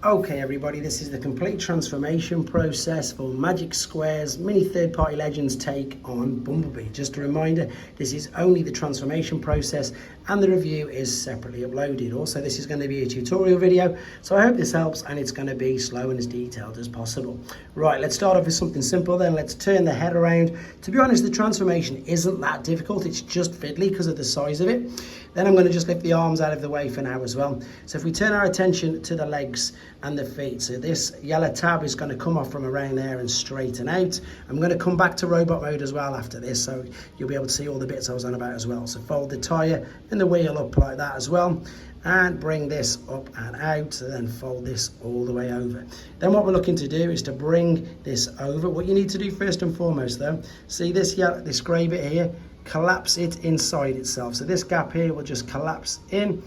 Okay everybody, this is the complete transformation process for Magic Square's mini third-party legends take on Bumblebee. Just a reminder, this is only the transformation process and the review is separately uploaded. Also, this is going to be a tutorial video, so I hope this helps and it's going to be slow and as detailed as possible. Right, let's start off with something simple then. Let's turn the head around. To be honest, the transformation isn't that difficult, it's just fiddly because of the size of it. Then I'm going to just lift the arms out of the way for now as well. So if we turn our attention to the legs and the feet, so this yellow tab is going to come off from around there and straighten out. I'm going to come back to robot mode as well after this, so you'll be able to see all the bits I was on about as well. So fold the tyre and the wheel up like that as well, and bring this up and out, and then fold this all the way over. Then what we're looking to do is to bring this over. What you need to do first and foremost though, see this grey bit here, collapse it inside itself. So this gap here will just collapse in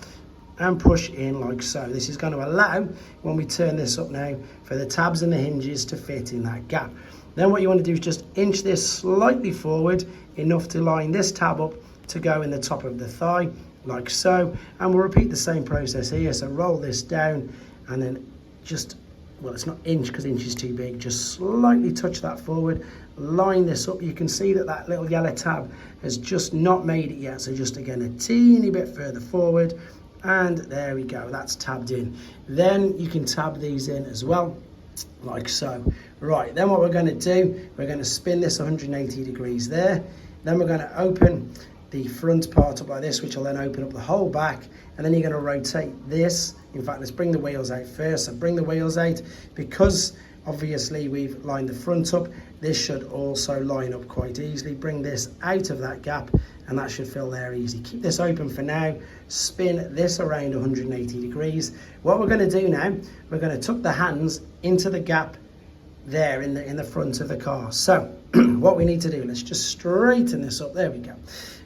and push in like so. This is going to allow, when we turn this up now, for the tabs and the hinges to fit in that gap. Then what you want to do is just inch this slightly forward, enough to line this tab up to go in the top of the thigh, like so. And we'll repeat the same process here. So roll this down and then just, well, it's not inch because inch is too big, just slightly touch that forward, line this up. You can see that that little yellow tab has just not made it yet, so just again a teeny bit further forward, and there we go, that's tabbed in. Then you can tab these in as well, like so. Right, then what we're going to do, we're going to spin this 180 degrees there. Then we're going to open the front part up like this, which will then open up the whole back, and then you're going to rotate this. In fact, let's bring the wheels out first. So bring the wheels out, because obviously we've lined the front up, this should also line up quite easily. Bring this out of that gap and that should fill there easy. Keep this open for now, spin this around 180 degrees. What we're going to do now, we're going to tuck the hands into the gap there in the front of the car. So what we need to do, let's just straighten this up, there we go.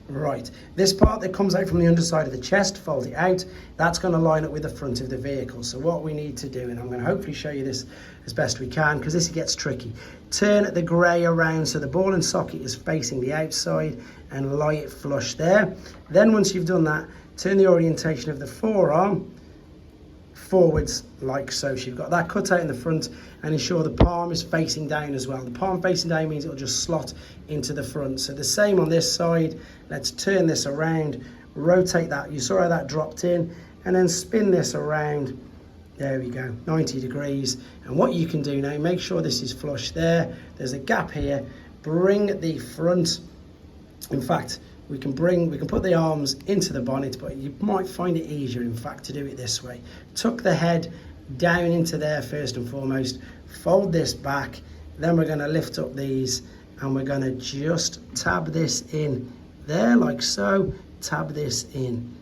Right, this part that comes out from the underside of the chest, fold it out, that's going to line up with the front of the vehicle. So what we need to do, and I'm going to hopefully show you this as best we can because this gets tricky, turn the grey around so the ball and socket is facing the outside and lie it flush there. Then once you've done that, turn the orientation of the forearm forwards like so. So you've got that cut out in the front, and ensure the palm is facing down as well. The palm facing down means it'll just slot into the front. So the same on this side. Let's turn this around, rotate that. You saw how that dropped in, and then spin this around. There we go, 90 degrees. And what you can do now, make sure this is flush there. There's a gap here. Bring the front, in fact, we can put the arms into the bonnet, but you might find it easier, in fact, to do it this way. Tuck the head down into there first and foremost, fold this back, then we're going to lift up these and we're going to just tab this in there like so, tab this in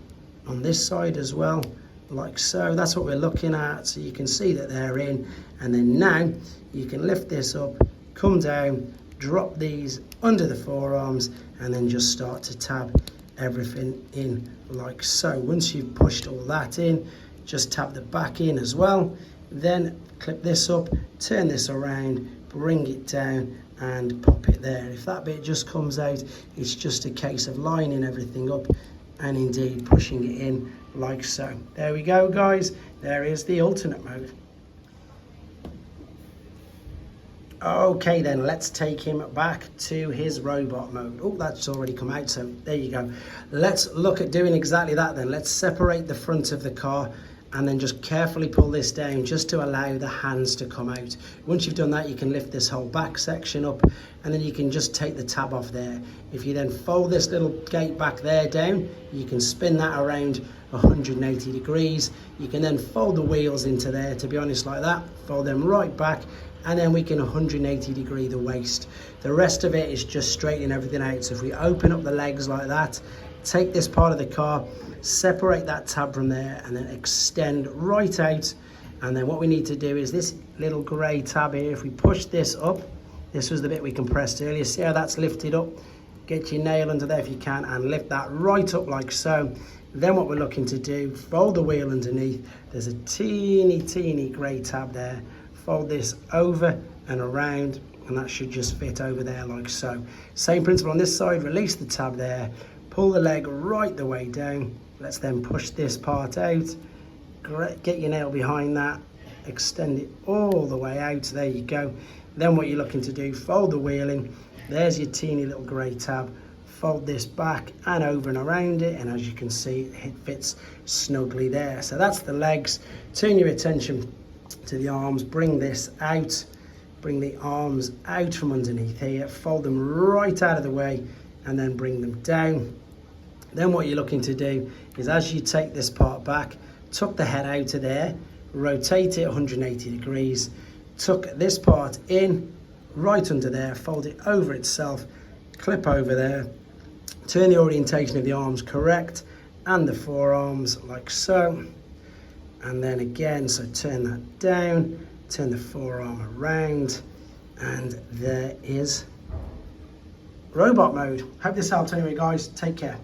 on this side as well, like so. That's what we're looking at, so you can see that they're in. And then now you can lift this up, come down, drop these under the forearms, and then just start to tab everything in like so. Once you've pushed all that in, just tap the back in as well, then clip this up, turn this around, bring it down and pop it there. If that bit just comes out, it's just a case of lining everything up and indeed pushing it in like so. There we go guys, there is the alternate mode. Okay then, let's take him back to his robot mode. Oh, that's already come out, so there you go. Let's look at doing exactly that then. Let's separate the front of the car and then just carefully pull this down just to allow the hands to come out. Once you've done that, you can lift this whole back section up and then you can just take the tab off there. If you then fold this little gate back there down, you can spin that around 180 degrees. You can then fold the wheels into there, to be honest, like that, fold them right back, and then we can 180 degree the waist. The rest of it is just straightening everything out. So if we open up the legs like that, take this part of the car, separate that tab from there, and then extend right out. And then what we need to do is this little grey tab here, if we push this up, this was the bit we compressed earlier, see how that's lifted up? Get your nail under there if you can and lift that right up like so. Then what we're looking to do, fold the wheel underneath. There's a teeny grey tab there. Fold this over and around, and that should just fit over there like so. Same principle on this side, release the tab there, pull the leg right the way down. Let's then push this part out, get your nail behind that, extend it all the way out. There you go. Then what you're looking to do, fold the wheel in. There's your teeny little grey tab. Fold this back and over and around it, and as you can see, it fits snugly there. So that's the legs. Turn your attention to the arms, bring this out, bring the arms out from underneath here, fold them right out of the way, and then bring them down. Then what you're looking to do is, as you take this part back, tuck the head out of there, rotate it 180 degrees, tuck this part in, right under there, fold it over itself, clip over there, turn the orientation of the arms correct, and the forearms like so. And then again, so turn that down, turn the forearm around, and there is robot mode. Hope this helped anyway, guys. Take care.